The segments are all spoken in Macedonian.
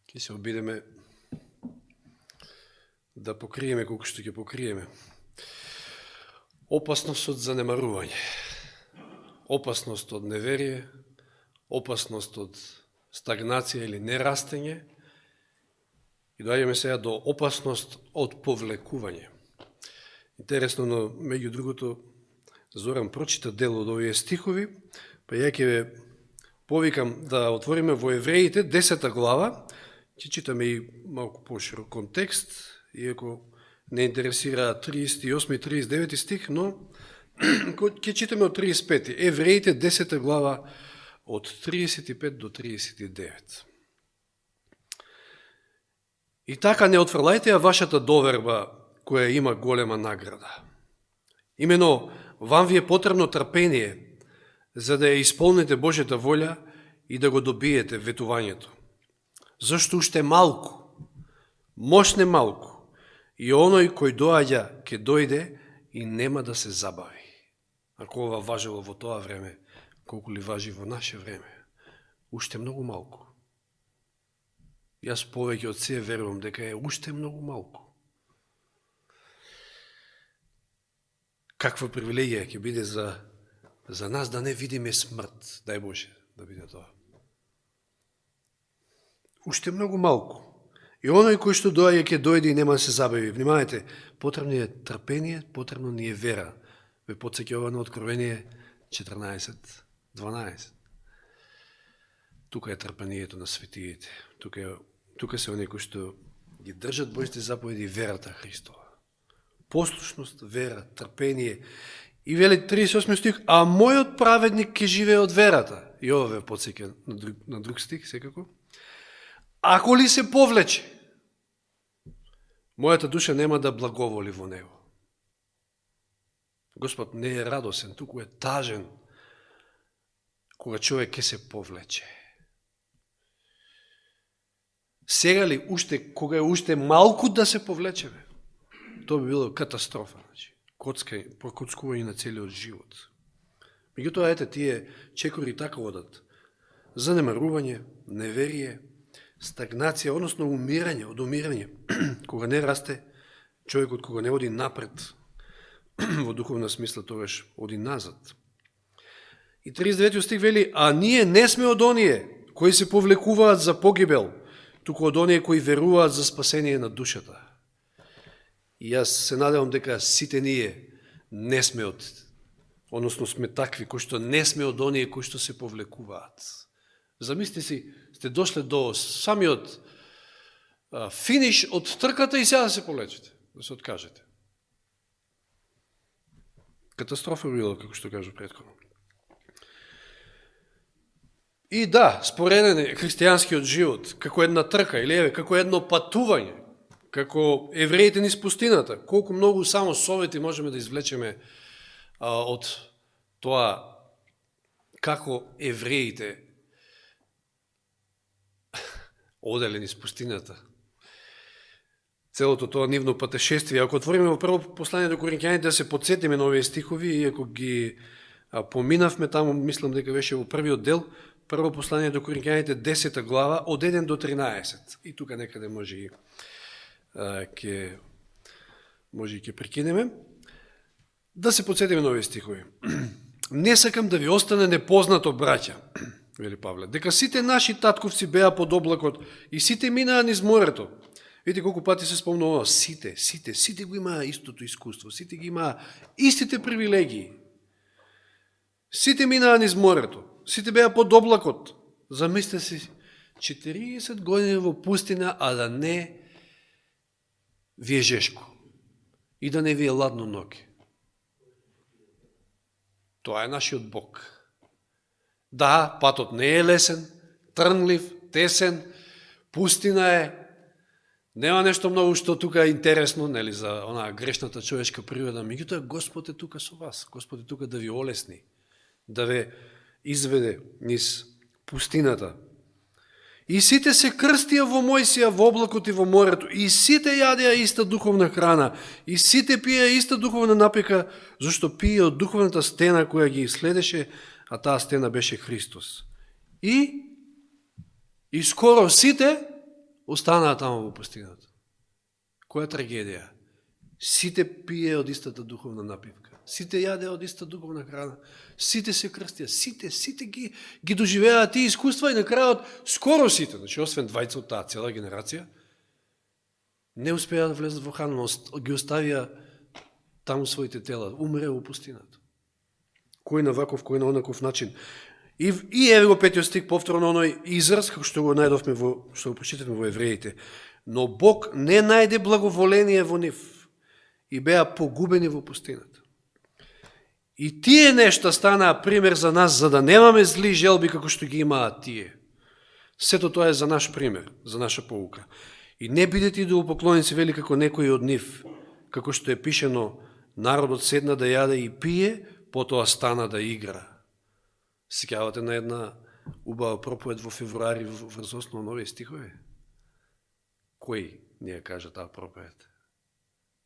Ќе се обидеме да покриеме колку што ќе покриеме. Опасност од занемарување, опасност од неверие, опасност од стагнација или нерастење и доаѓаме сега до опасност од повлекување. Интересно, но меѓу другото Зоран прочита дел од овие стихови, па ја ќе ве повикам да отвориме во Евреите 10 глава, ќе читаме и малку поширок контекст, иако не интересира 38 и 39 стих, но ќе читаме од 35. Евреите 10 глава од 35 до 39. И така не отфрлајте ја вашата доверба која има голема награда. Имено, вам ви е потребно трпение, за да ја исполните Божјата волја и да го добиете ветувањето. Зашто уште малку, мошне малку, и оној кој доаѓа ќе дојде и нема да се забави. Ако ова важело во тоа време, колку ли важи во наше време? Уште многу малку. Јас повеќе од се верувам дека е уште многу малку. Каква привилегија ќе биде за нас да не видиме смрт, дај Боже да биде тоа. Уште многу малку. И оној кој што доаѓа ќе дојде и нема да се забави. Внимавајте, потребно е трпение, потребно ни е вера. Ве потсеќа ова на Откровение 14:12. Тука е трпението на светиите. Тука се оние кои што ги држат Божите заповеди и верата Христова. Послушност, вера, трпение. И вели 38 стих, а мојот праведник ќе живее од верата. И ова ве потсеќа на друг стих, секако. Ако ли се повлече, мојата душа нема да благоволи во него. Господ не е радосен, туку е тажен, кога човек ќе се повлече. Сега ли, кога е уште малку да се повлечеме, тоа би било катастрофа. Прокоцкување на целиот живот. Меѓутоа, ете, тие чекори така одат. Занемарување, неверие, стагнација, односно умирање, од умирање, кога не расте, човекот кога не оди напред, во духовна смисла тогаш оди назад. И 39 стих вели, а ние не сме од оние кои се повлекуваат за погибел, туку од оние кои веруваат за спасение на душата. И јас се надевам дека сите ние не сме односно сме такви, кои што не сме од оние кои што се повлекуваат. Замислите си, сте дошле до самиот финиш од трката и сега да се повлечете, да се откажете. Катастрофа било, како што кажу претходно. И да, спореден е христијанскиот живот, како една трка, или како едно патување, како евреите низ пустината. Колку многу само совети можеме да извлечеме од тоа како евреите оделе низ пустината. Целото тоа нивно патешествие. Ако отвориме во прво послание до Коринќаните да се подсетиме на овие стихови, и ако ги поминавме таму, мислам дека беше во првиот дел, прво послание до Коринќаните 10 глава, од 1 до 13. И тука некаде може и ќе прекинеме. Да се подсетиме на овие стихови. Не сакам да ви остане непознато, браќа, вели Павле, дека сите наши татковци беа под облакот и сите минаа низ морето. Видите колку пати се спомнува, сите го имаа истото искуство, сите ги имаа истите привилегии. Сите минаа низ морето, сите беа под облакот. Замислете си, 40 години во пустина, а да не ви е жешко и да не ви е ладно ноги. Тоа е нашиот Бог. Да, патот не е лесен, трнлив, тесен, пустина е. Нема нешто многу што тука е интересно, нели, за онаа грешната човечка природа. Меѓутоа, Господ е тука со вас. Господ е тука да ви олесни, да ве изведе низ пустината. И сите се крстија во Мојсија, во облакот и во морето. И сите јадеа иста духовна храна. И сите пиеа иста духовна напека, зашто пие од духовната стена која ги следеше, а таа стена беше Христос. И скоро сите останаа тамо во пустината. Која трагедија? Сите пие од истата духовна напивка. Сите јаде од иста духовна храна. Сите се крстија. Сите ги доживеаат тие искуства и на крајот скоро сите, значи освен двајца од таа цела генерација, не успеа да влезат во храна, но ги оставија таму своите тела, умре во пустината. Кој на ваков, кој на онаков начин. И еве го 5 стих повторно оној израз, како што го најдовме што го прочитавме во Евреите. Но Бог не најде благоволение во нив и беа погубени во пустината. И тие нешта станаа пример за нас, за да немаме зли желби како што ги имаат тие. Сето тоа е за наш пример, за наша поука. И не бидете идолопоклоници, вели како некои од нив, како што е пишено, народот седна да јаде и пие, потоа стана да игра. Сеќавате на една убава проповед во февруари врз основа на овие стихови? Кој ни ја кажа таа проповед?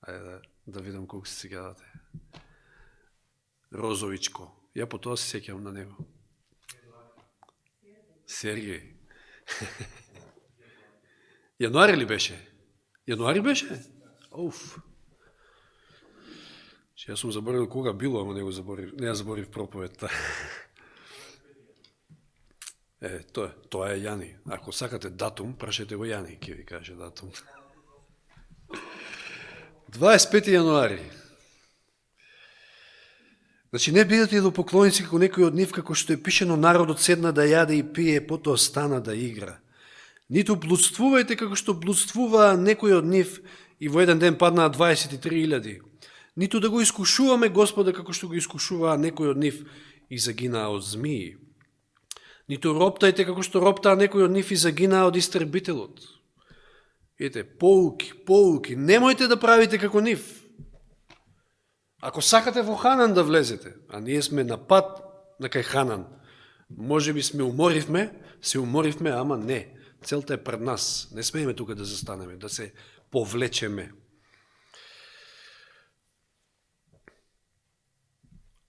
Ајде да видам колку се сеќавате. Розовичко. Ја по тоа се сеќавам на него. Сергеј. Јануари ли беше? Јануари беше? Оф. Јас сум заборил кога било, ама не ја заборив проповедта. Тоа е Јани. Ако сакате датум, прашете го Јани, ќе ви каже датум. 25 јануари. Значи, не бидете идолопоклоници како некој од нив, како што е пишено, народот седна да јаде и пие, потоа стана да игра. Ниту блудствувајте како што блудствуваа некој од нив и во еден ден паднаа 23.000. Ниту да го искушуваме Господа како што го искушуваа некој од нив и загинаа од змии. Ниту роптајте како што роптаа некој од нив и загинаа од истребителот. Ете, поуки, немојте да правите како нив. Ако сакате во Ханан да влезете, а ние сме на пат на кај Ханан, може би се уморивме, ама не. Целта е пред нас. Не смееме тука да застанеме, да се повлечеме.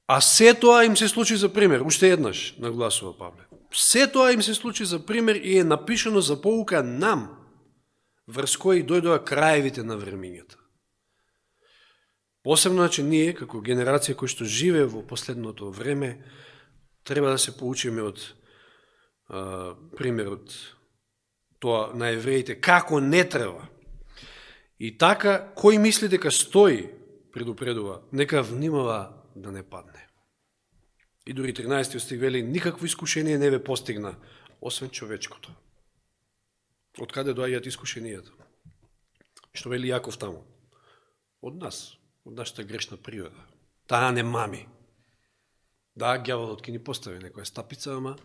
А се тоа им се случи за пример. Уште еднаш нагласува Павле. Се тоа им се случи за пример и е напишано за поука нам, врз кои дојдоа краевите на времињата. Посебно, че ние, како генерација кој што живее во последното време, треба да се поучиме од примерот тоа на евреите, како не треба. И така, кој мисли дека стои, предупредува, нека внимава да не падне. И дури 13 стих вели, никакво искушение не ве постигна, освен човечкото. Од каде доаѓаат искушенијата? Што вели Јаков таму? Од нас, од нашата грешна природа. Таа не мами. Да, ѓаволот ќе ни постави некоја стапица, ама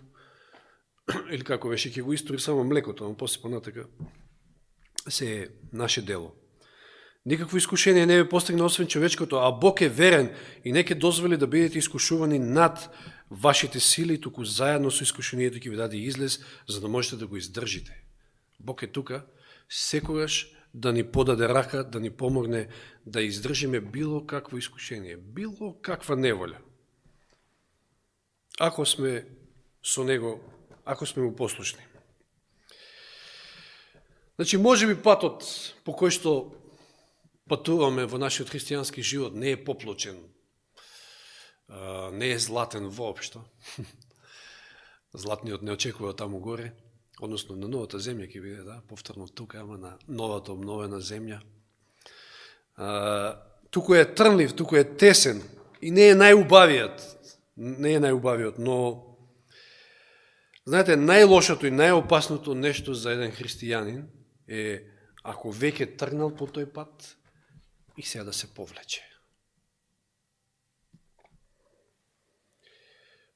или како беше, ќе го истори само млекото, ама после понатака се е наше дело. Никакво искушение не ве постигна освен човечкото, а Бог е верен и не ќе дозволи да бидете искушувани над вашите сили, туку заедно со искушението ќе ви даде излез, за да можете да го издржите. Бог е тука секогаш да ни подаде рака, да ни помогне да издржиме било какво искушение, било каква неволја. Ако сме со Него, ако сме му послушни. Значи, може би патот по кој што патуваме во нашиот христијански живот не е поплочен, не е златен воопшто. Златниот не очекува таму горе, односно на новата земја ќе биде, да, повторно тука, ама на новата обновена земја. Туку е трнлив, туку е тесен и не е најубавиот, но знаете, најлошото и најопасното нешто за еден христијанин е ако веќе тргнал по тој пат и сега да се повлече.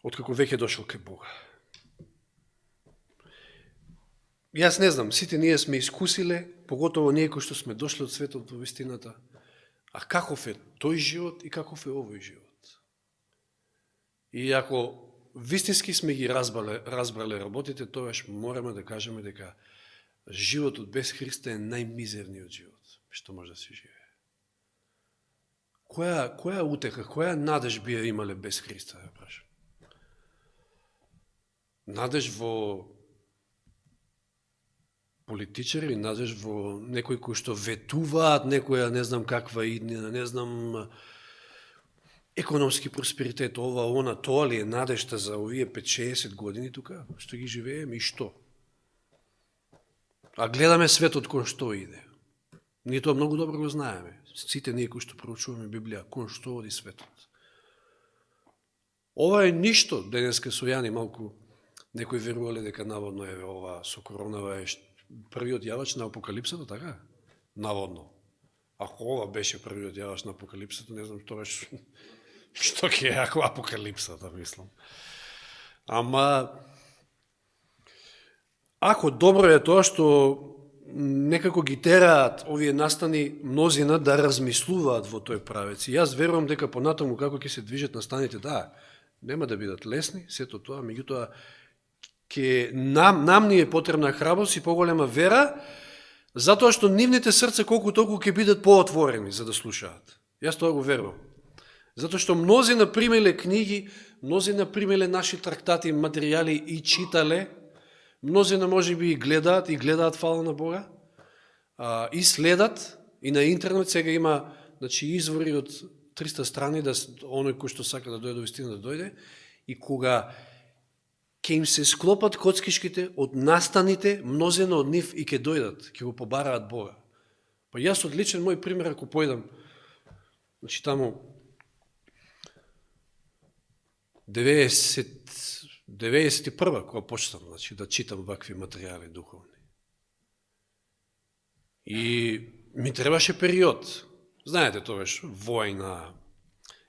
Откако веќе дошол кај Бога. Јас не знам, сите ние сме искусиле, поготово ние кои што сме дошли од светот во вистината, а каков е тој живот и каков е овој живот. И ако вистински сме ги разбрале работите, тогаш мораме да кажеме дека животот без Христа е најмизерниот живот што може да се живее. Која утеха, која надеж би ја имале без Христа, ја прашам? Надеж во политичари, наđеш во некои кои што ветуваат некоја не знам каква иднина, не знам економски просперитет, ова, она, тоа ли е надежта за овие 5-60 години тука, што ги живееме и што? А гледаме светот кон што иде. Ние тоа многу добро го знаеме. Сите ние кои што проучуваме Библија, кон што оди светот. Ова е ништо. Денеска со Јани малку некои верувале дека наводно е ова со коронава е првиот јавач на апокалипсата, така? Наводно. Ако ова беше првиот јавач на апокалипсата, не знам што ќе е ако апокалипсата, мислам. Ама ако добро е тоа што некако ги тераат овие настани мнозина да размислуваат во тој правец. И јас верувам дека понатаму како ќе се движат настаните, да, нема да бидат лесни, сето тоа, меѓутоа нам ни е потребна храброст и поголема вера, затоа што нивните срца колку толку ќе бидат поотворени за да слушаат. Јас тоа го верувам. Затоа што мнозина примеле книги, мнозина примеле наши трактати, материјали и читале, мнозина може би и гледаат фала на Бога, и следат, и на интернет сега има извори од 300 страни, да оној кој што сака да дојде до вистина да дојде, и кога ќе им се склопат коцкишките од настаните, мнозина од нив и ќе дојдат, ќе го побараат Бога. Па јас од личен мој пример, ако појдам, таму 91-а, кога почнам да читам вакви материјали духовни. И ми требаше период. Знаете, тоа беше војна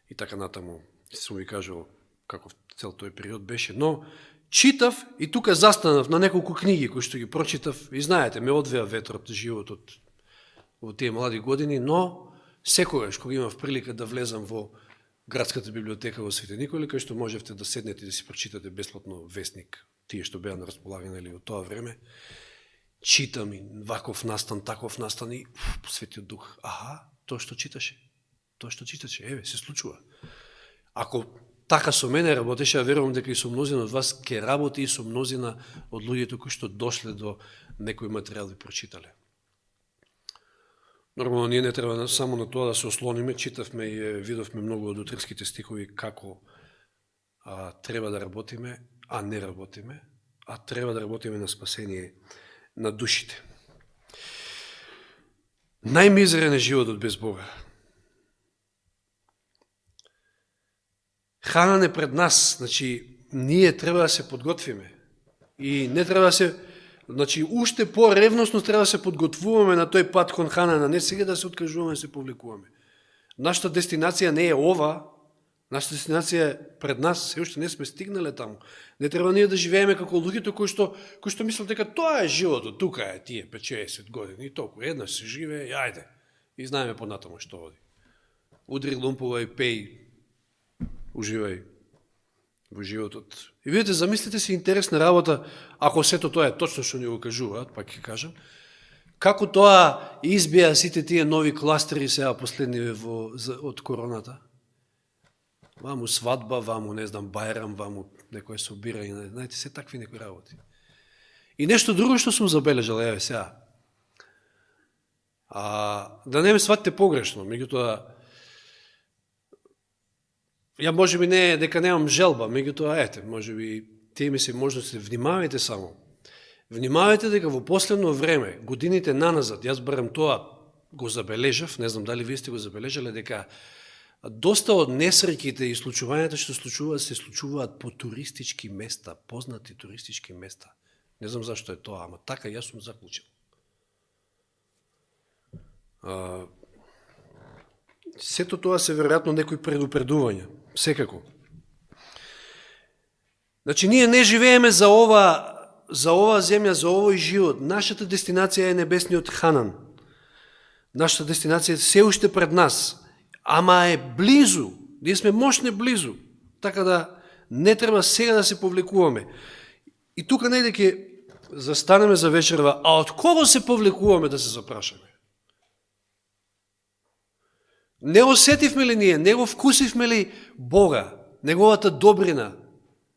и така натаму. Сум ви кажал како цел тој период беше, но читав и тука застанав на неколку книги кои што ги прочитав и знаете, ме одвеа ветрот, животот во тие млади години, но секогаш кога имав прилика да влезам во градската библиотека во Свети Николи, кај што можевте да седнете и да си прочитате бесплатно вестник, тие што беа на располагање или од тоа време, читам и ваков настан, таков настан и Светиот Дух, тоа што читаше, еве, се случува. Ако така со мене работеше, а верувам дека и со мнозина од вас ќе работи и со мнозина од луѓето кои што дошле до некој материјал и прочитале. Нормално, ние не треба само на тоа да се ослониме, читавме и видовме многу од утринските стихови како треба да работиме, а не работиме, а треба да работиме на спасение на душите. Најмизерен е животот без Бога. Хранан е пред нас, ние треба да се подготвиме и не треба да се, уште по-ревносно треба да се подготвуваме на тој пат кон Ханана, не сега да се откажуваме, да се повлекуваме. Нашата дестинација не е ова, нашата дестинација е пред нас, се уште не сме стигнале таму. Не треба ние да живееме како луѓето кои што мислат дека тоа е животот, тука е тие 5-60 години и толку, еднаш се живее, и ајде, и знаеме понатаму што оди. Удри лумпова и пеј, уживај во животот. И видите, замислите си интересна работа, ако сето тоа е точно што ни го кажуваат, пак ќе кажам, како тоа избија сите тие нови кластери сега последни од короната. Ваму свадба, ваму, не знам, бајрам, ваму некој собирање, знаете, се такви некои работи. И нешто друго што сум забележал, еве сега. Да не ме сватите погрешно, меѓутоа, ја може би не дека немам желба, меѓутоа, може би тие ми се можности, внимавајте само. Внимавајте дека во последно време, годините наназад, јас барем тоа го забележав, не знам дали вие сте го забележале, дека доста од несреќите и случувањата што се случуваат по туристички места, познати туристички места. Не знам зашто е тоа, ама така јас сум заклучил. Сето тоа се веројатно некои предупредувања, секако. Ние не живееме за ова земја, за овој живот. Нашата дестинација е небесниот Ханан. Нашата дестинација е се уште пред нас, ама е близу. Ние сме мощне близу. Така да не треба сега да се повлекуваме. И тука најде ќе застанеме за вечерва, а од кого се повлекуваме да се запрашаме? Не осетивме ли ние, не го вкусивме ли Бога, неговата добрина,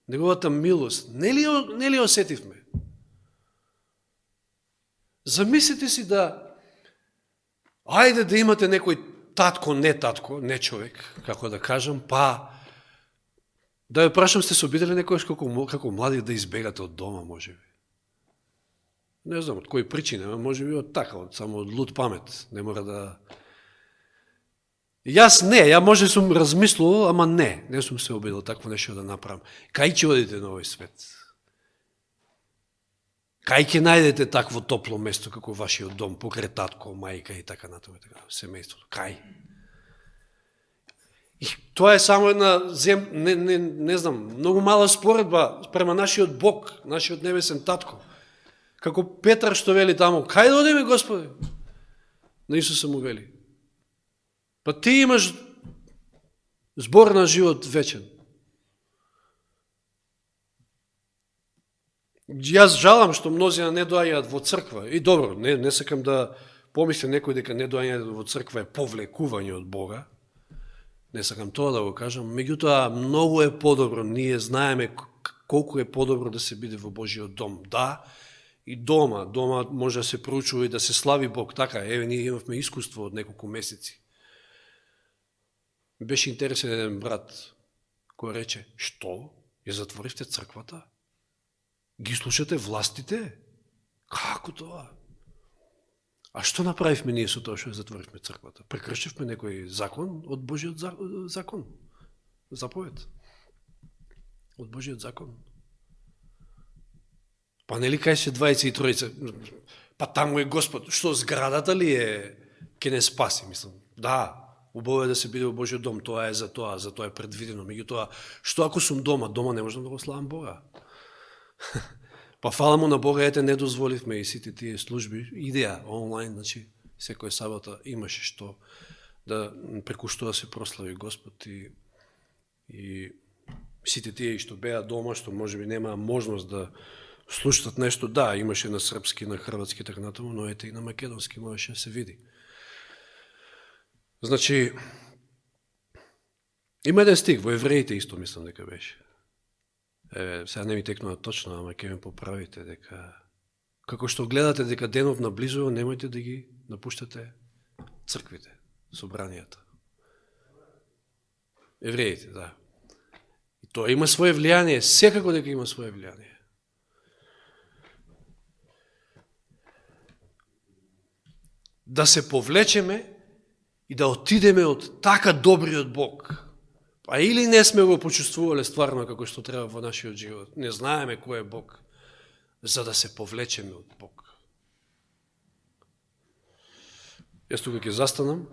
неговата милост? Не ли осетивме? Замислите си ајде да имате некој татко, не човек, како да кажам, па да ја прашам, сте се обидели некојаш како млади да избегате од дома, можеби. Не знам од кој причина, можеби од така, само од луд памет, не мора да... Ја може сум размислувал, ама не сум се обидел такво нешто да направам. Кај ќе одите на овој свет? Кај ќе најдете такво топло место како вашиот дом, покрај татко, мајка и така натаму, семејството? Кај? И тоа е само една не знам, многу мала споредба према нашиот Бог, нашиот небесен татко. Како Петар што вели таму, кај да одиме, Господи? На Исуса му вели. Па ти имаш збор на живот вечен. Јас жалам што мнозина не доаѓаат во црква. И добро, не сакам да помисли некој дека не доаѓање во црква е повлекување од Бога. Не сакам тоа да го кажам. Меѓутоа, многу е подобро. Ние знаеме колку е подобро да се биде во Божиот дом. Да, и дома. Дома може да се проучува и да се слави Бог. Така, еве, ние имавме искуство од неколку месеци. Беше интересен еден брат кој рече, што? Ја затворивте црквата? Ги слушате властите? Како тоа? А што направивме ние со тоа што затворивме црквата? Прекршивме некој закон од Божиот закон? Заповед? Од Божиот закон? Па нели кај се 23? Па таму е Господ. Што, зградата ли е ке не спаси, мислам? Да, убаво е да се биде во Божиот дом, тоа е за тоа е предвидено. Меѓутоа, што ако сум дома? Дома не можам да го славам Бога. Па фала му на Бога, ете, не дозволивме и сите тие служби, идеја онлайн, значи, секоја сабота имаше што преку што да се прослави Господ и сите тие што беа дома, што можеби нема можност да слушат нешто, да, имаше на српски, на хрватски, така натаму, но ете и на македонски можеше да се види. Значи, има еден стих, во Евреите исто мислам дека беше. Сега не ми текнува точно, ама ќе ме поправите дека како што гледате дека денов наблизува, немојте да ги напуштате црквите, собранијата. Евреите, да. И тоа има свое влијание, секако дека има свое влијание. Да се повлечеме и да отидеме од така добриот Бог. А или не сме го почувствувале стварно како што треба во нашиот живот. Не знаеме кој е Бог, за да се повлечеме од Бог. Јас тука ќе застанам,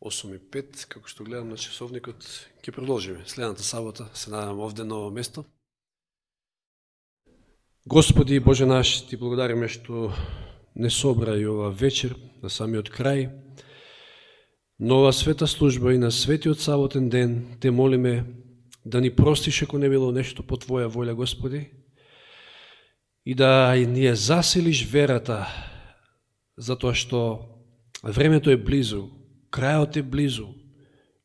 8:05, како што гледам на часовникот, ќе продолжиме. Следната сабота се надам овде ново место. Господи Боже наш, Ти благодариме што не собра и ова вечер, на самиот крај, но ова света служба и на светиот саботен ден Те молиме да ни простиш ако не било нешто по Твоја волја, Господи, и да ни ја заселиш верата, затоа што времето е близу, крајот е близу,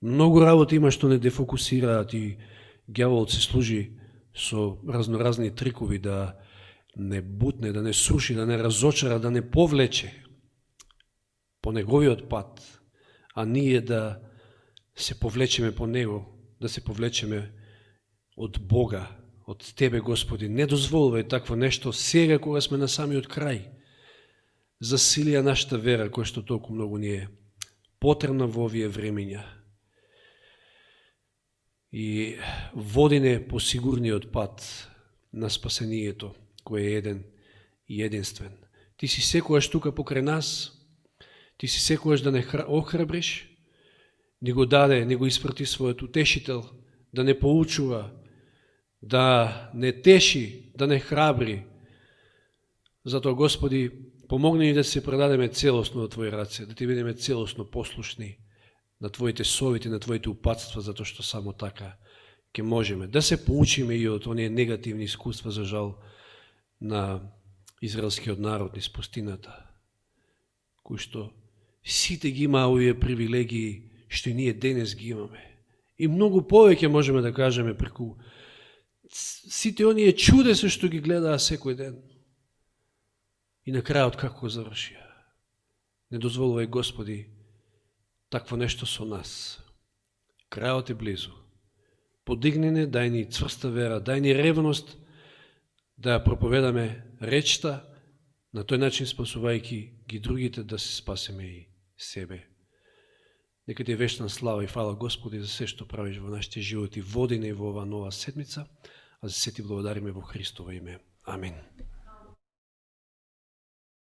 многу работи има што не дефокусираат и ѓаволот се служи со разноразни трикови да не бутне, да не сруши, да не разочара, да не повлече по неговиот пат, а ние да се повлечеме по него, да се повлечеме од Бога, од Тебе, Господи. Не дозволувај такво нешто сега кога сме на самиот крај. Засилија нашата вера, која што толку многу ни е потребна во овие времења. И води не по сигурниот пат на спасението, кој е еден и единствен. Ти си секојаш тука покрај нас, Ти си секојаш да не охрабриш, ни го даде, ни го испрати својот утешител, да не поучува, да не теши, да не храбри. Затоа, Господи, помогни ни да се предадеме целосно на Твои раце, да Ти бидеме целосно послушни на Твоите совети, на Твоите упатства, затоа што само така ќе можеме да се поучиме и од оние негативни искуства, за жал, на израелскиот народ низ пустината, кој што сите ги има овие привилегии што ние денес ги имаме. И многу повеќе можеме да кажеме преку сите оние чудеса што ги гледаа секој ден. И на крајот како завршија? Не дозволувај, Господи, такво нешто со нас. Крајот е близу. Подигни не, дај ни цврста вера, дај ни ревност да ја проповедаме речта, на тој начин спасувајќи ги другите, да се спасеме и себе. Нека ти е вечна слава и фала, Господи, за се што правиш во нашите животи, води не во оваа нова седмица, а за се ти благодариме во Христово име. Амин.